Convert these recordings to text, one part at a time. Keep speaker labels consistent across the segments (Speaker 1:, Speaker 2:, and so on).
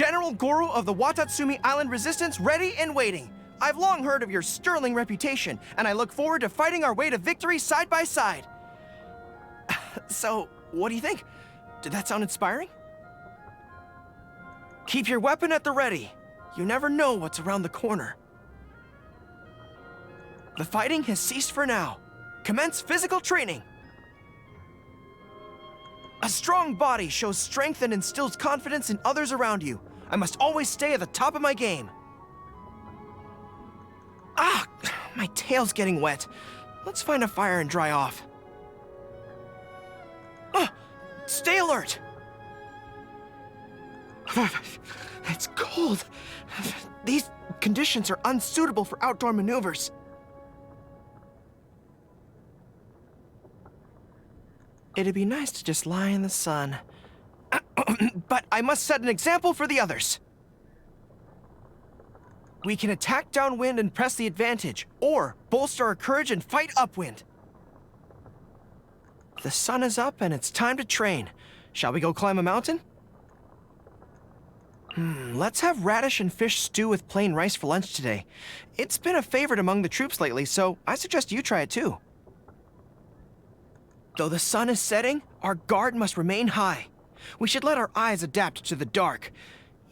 Speaker 1: General Gorou of the Watatsumi Island Resistance ready and waiting. I've long heard of your sterling reputation, and I look forward to fighting our way to victory side by side. So, what do you think? Did that sound inspiring? Keep your weapon at the ready. You never know what's around the corner. The fighting has ceased for now. Commence physical training. A strong body shows strength and instills confidence in others around you. I must always stay at the top of my game. Ah, my tail's getting wet. Let's find a fire and dry off. Stay alert! It's cold. These conditions are unsuitable for outdoor maneuvers. It'd be nice to just lie in the sun. But I must set an example for the others. We can attack downwind and press the advantage, or bolster our courage and fight upwind. The sun is up and it's time to train. Shall we go climb a mountain? Let's have radish and fish stew with plain rice for lunch today. It's been a favorite among the troops lately, so I suggest you try it too. Though the sun is setting, our guard must remain high. We should let our eyes adapt to the dark.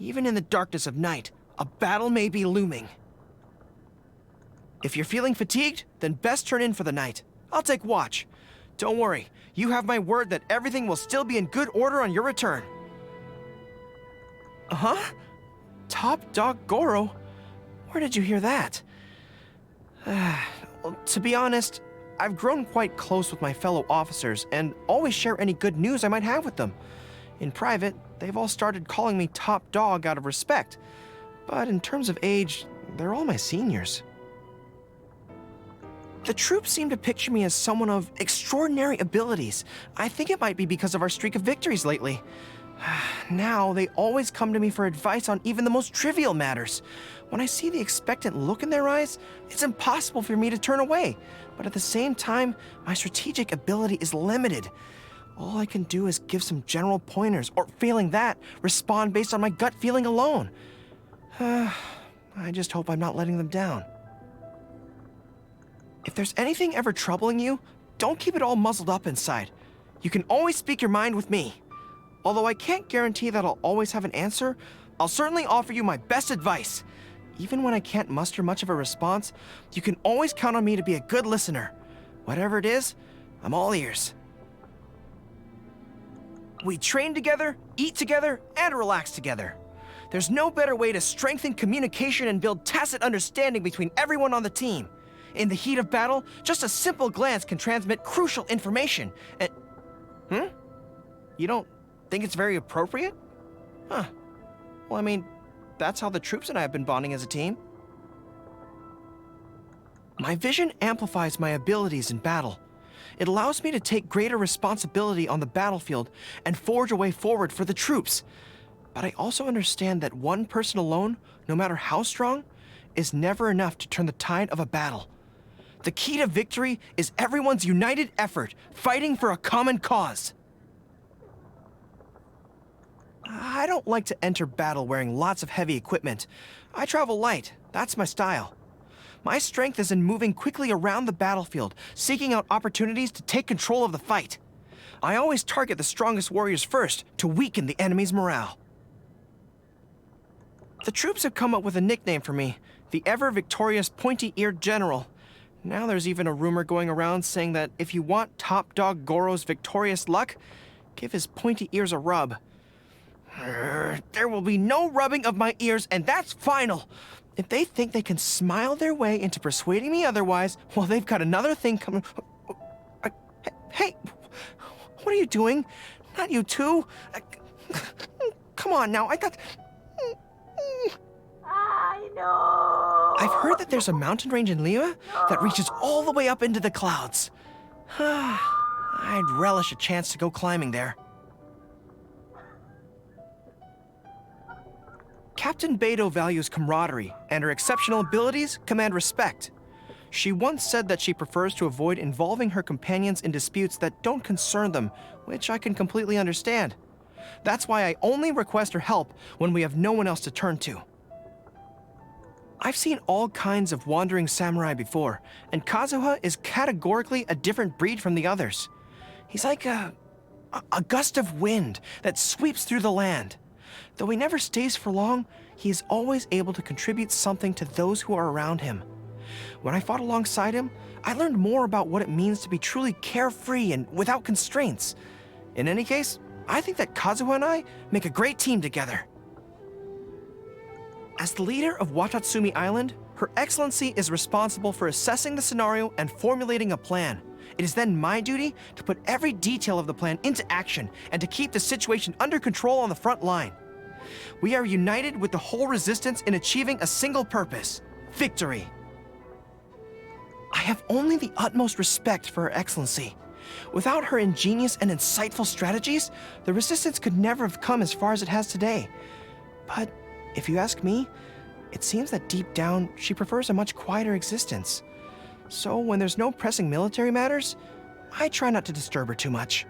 Speaker 1: Even in the darkness of night, a battle may be looming. If you're feeling fatigued, then best turn in for the night. I'll take watch. Don't worry, you have my word that everything will still be in good order on your return. Huh? Top Dog Gorou? Where did you hear that? Well, to be honest, I've grown quite close with my fellow officers and always share any good news I might have with them. In private, they've all started calling me Top Dog out of respect. But in terms of age, they're all my seniors. The troops seem to picture me as someone of extraordinary abilities. I think it might be because of our streak of victories lately. Now, they always come to me for advice on even the most trivial matters. When I see the expectant look in their eyes, it's impossible for me to turn away. But at the same time, my strategic ability is limited. All I can do is give some general pointers, or failing that, respond based on my gut feeling alone. I just hope I'm not letting them down. If there's anything ever troubling you, don't keep it all muzzled up inside. You can always speak your mind with me. Although I can't guarantee that I'll always have an answer, I'll certainly offer you my best advice. Even when I can't muster much of a response, you can always count on me to be a good listener. Whatever it is, I'm all ears. We train together, eat together, and relax together. There's no better way to strengthen communication and build tacit understanding between everyone on the team. In the heat of battle, just a simple glance can transmit crucial information. And... You don't think it's very appropriate? Huh. Well, I mean, that's how the troops and I have been bonding as a team. My vision amplifies my abilities in battle. It allows me to take greater responsibility on the battlefield and forge a way forward for the troops. But I also understand that one person alone, no matter how strong, is never enough to turn the tide of a battle. The key to victory is everyone's united effort, fighting for a common cause. I don't like to enter battle wearing lots of heavy equipment. I travel light, that's my style. My strength is in moving quickly around the battlefield, seeking out opportunities to take control of the fight. I always target the strongest warriors first to weaken the enemy's morale. The troops have come up with a nickname for me, the ever-victorious pointy-eared general. Now there's even a rumor going around saying that if you want Top Dog Gorou's victorious luck, give his pointy ears a rub. There will be no rubbing of my ears, and that's final. If they think they can smile their way into persuading me otherwise, well, they've got another thing coming. Hey, what are you doing? Not you too. Come on now, I thought...
Speaker 2: I know.
Speaker 1: I've heard that there's a mountain range in Lima that reaches all the way up into the clouds. I'd relish a chance to go climbing there. Captain Beidou values camaraderie, and her exceptional abilities command respect. She once said that she prefers to avoid involving her companions in disputes that don't concern them, which I can completely understand. That's why I only request her help when we have no one else to turn to. I've seen all kinds of wandering samurai before, and Kazuha is categorically a different breed from the others. He's like a gust of wind that sweeps through the land. Though he never stays for long, he is always able to contribute something to those who are around him. When I fought alongside him, I learned more about what it means to be truly carefree and without constraints. In any case, I think that Kazuha and I make a great team together. As the leader of Watatsumi Island, Her Excellency is responsible for assessing the scenario and formulating a plan. It is then my duty to put every detail of the plan into action and to keep the situation under control on the front line. We are united with the whole resistance in achieving a single purpose: victory. I have only the utmost respect for Her Excellency. Without her ingenious and insightful strategies, the resistance could never have come as far as it has today. But if you ask me, it seems that deep down, she prefers a much quieter existence. So when there's no pressing military matters, I try not to disturb her too much.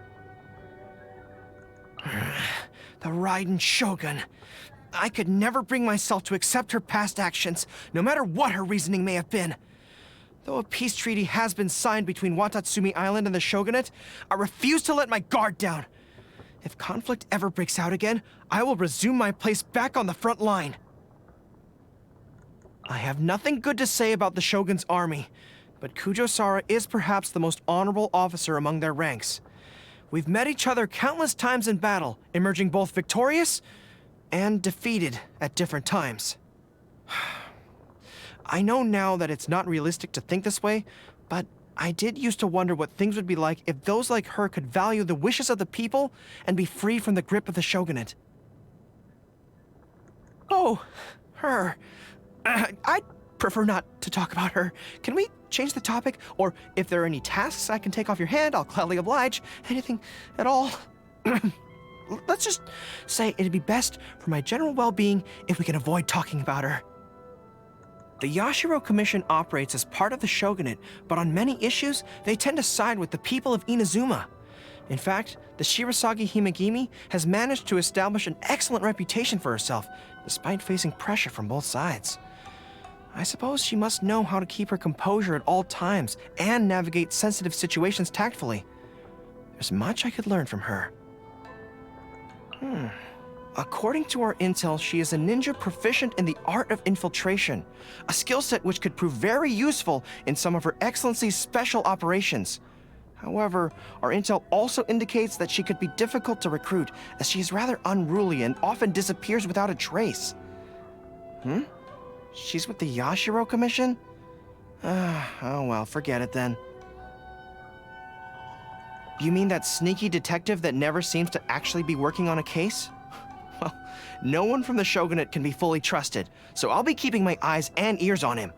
Speaker 1: The Raiden Shogun. I could never bring myself to accept her past actions, no matter what her reasoning may have been. Though a peace treaty has been signed between Watatsumi Island and the Shogunate, I refuse to let my guard down. If conflict ever breaks out again, I will resume my place back on the front line. I have nothing good to say about the Shogun's army, but Kujo-Sara is perhaps the most honorable officer among their ranks. We've met each other countless times in battle, emerging both victorious and defeated at different times. I know now that it's not realistic to think this way, but I did used to wonder what things would be like if those like her could value the wishes of the people and be free from the grip of the Shogunate. Oh, her. I'd prefer not to talk about her. Can we change the topic? Or if there are any tasks I can take off your hand, I'll gladly oblige. Anything at all. Let's just say it'd be best for my general well-being if we can avoid talking about her. The Yashiro Commission operates as part of the Shogunate, but on many issues, they tend to side with the people of Inazuma. In fact, the Shirasagi Himegimi has managed to establish an excellent reputation for herself, despite facing pressure from both sides. I suppose she must know how to keep her composure at all times and navigate sensitive situations tactfully. There's much I could learn from her. According to our intel, she is a ninja proficient in the art of infiltration, a skill set which could prove very useful in some of Her Excellency's special operations. However, our intel also indicates that she could be difficult to recruit, as she is rather unruly and often disappears without a trace. She's with the Yashiro Commission? Oh well, forget it then. You mean that sneaky detective that never seems to actually be working on a case? Well, no one from the Shogunate can be fully trusted, so I'll be keeping my eyes and ears on him.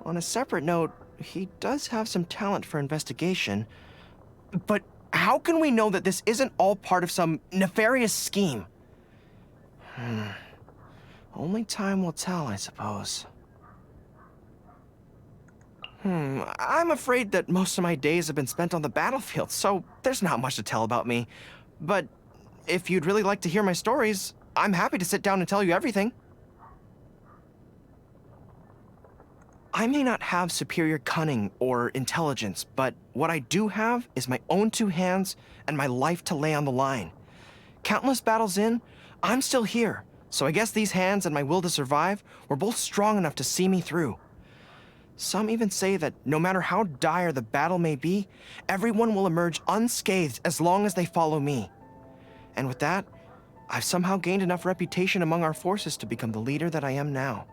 Speaker 1: On a separate note, he does have some talent for investigation. But how can we know that this isn't all part of some nefarious scheme? Only time will tell, I suppose. I'm afraid that most of my days have been spent on the battlefield, so there's not much to tell about me. But if you'd really like to hear my stories, I'm happy to sit down and tell you everything. I may not have superior cunning or intelligence, but what I do have is my own two hands and my life to lay on the line. Countless battles in, I'm still here, so I guess these hands and my will to survive were both strong enough to see me through. Some even say that no matter how dire the battle may be, everyone will emerge unscathed as long as they follow me. And with that, I've somehow gained enough reputation among our forces to become the leader that I am now.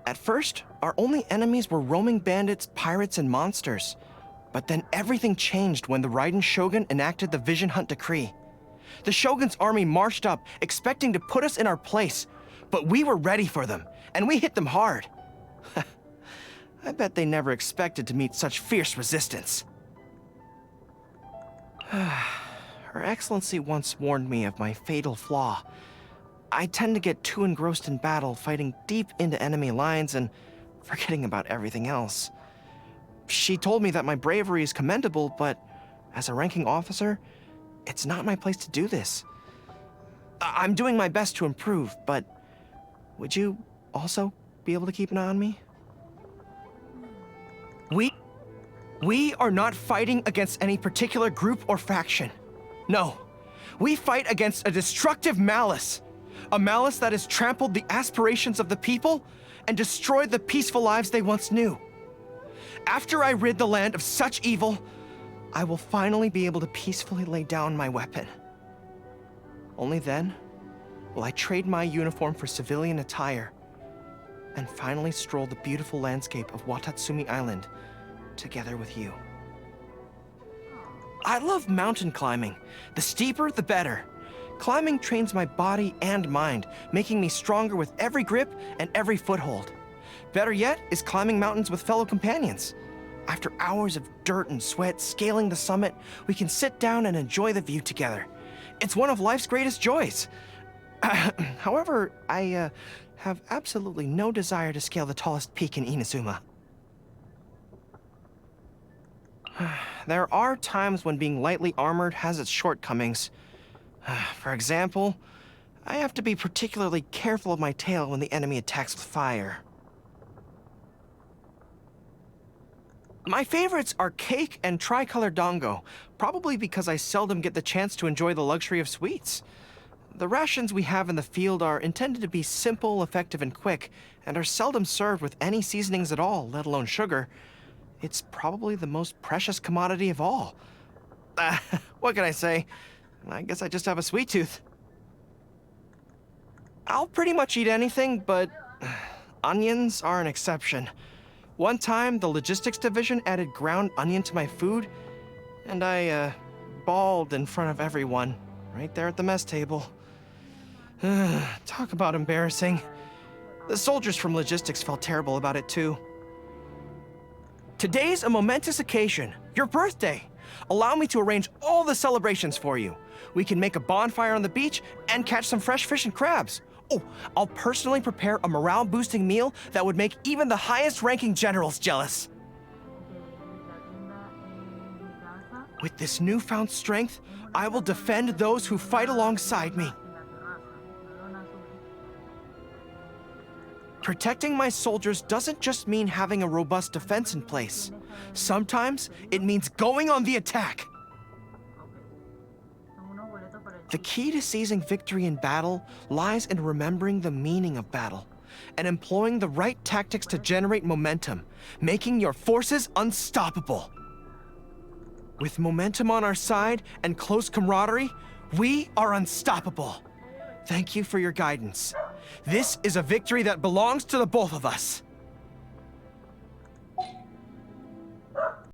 Speaker 1: At first, our only enemies were roaming bandits, pirates, and monsters. But then everything changed when the Raiden Shogun enacted the Vision Hunt Decree. The Shogun's army marched up, expecting to put us in our place, but we were ready for them, and we hit them hard. I bet they never expected to meet such fierce resistance. Her Excellency once warned me of my fatal flaw. I tend to get too engrossed in battle, fighting deep into enemy lines and forgetting about everything else. She told me that my bravery is commendable, but As a ranking officer, it's not my place to do this. I'm doing my best to improve, but would you also be able to keep an eye on me? We are not fighting against any particular group or faction. No, we fight against a destructive malice. A malice that has trampled the aspirations of the people and destroyed the peaceful lives they once knew. After I rid the land of such evil, I will finally be able to peacefully lay down my weapon. Only then will I trade my uniform for civilian attire and finally stroll the beautiful landscape of Watatsumi Island together with you. I love mountain climbing. The steeper, the better. Climbing trains my body and mind, making me stronger with every grip and every foothold. Better yet is climbing mountains with fellow companions. After hours of dirt and sweat scaling the summit, we can sit down and enjoy the view together. It's one of life's greatest joys. However, I have absolutely no desire to scale the tallest peak in Inazuma. There are times when being lightly armored has its shortcomings. For example, I have to be particularly careful of my tail when the enemy attacks with fire. My favorites are cake and tricolor dango, probably because I seldom get the chance to enjoy the luxury of sweets. The rations we have in the field are intended to be simple, effective, and quick, and are seldom served with any seasonings at all, let alone sugar. It's probably the most precious commodity of all. What can I say? I guess I just have a sweet tooth. I'll pretty much eat anything, but onions are an exception. One time, the logistics division added ground onion to my food, and I bawled in front of everyone, right there at the mess table. Talk about embarrassing. The soldiers from logistics felt terrible about it too. Today's a momentous occasion, your birthday. Allow me to arrange all the celebrations for you. We can make a bonfire on the beach and catch some fresh fish and crabs. Oh, I'll personally prepare a morale-boosting meal that would make even the highest-ranking generals jealous. With this newfound strength, I will defend those who fight alongside me. Protecting my soldiers doesn't just mean having a robust defense in place. Sometimes it means going on the attack. The key to seizing victory in battle lies in remembering the meaning of battle and employing the right tactics to generate momentum, making your forces unstoppable. With momentum on our side and close camaraderie, we are unstoppable. Thank you for your guidance. This is a victory that belongs to the both of us.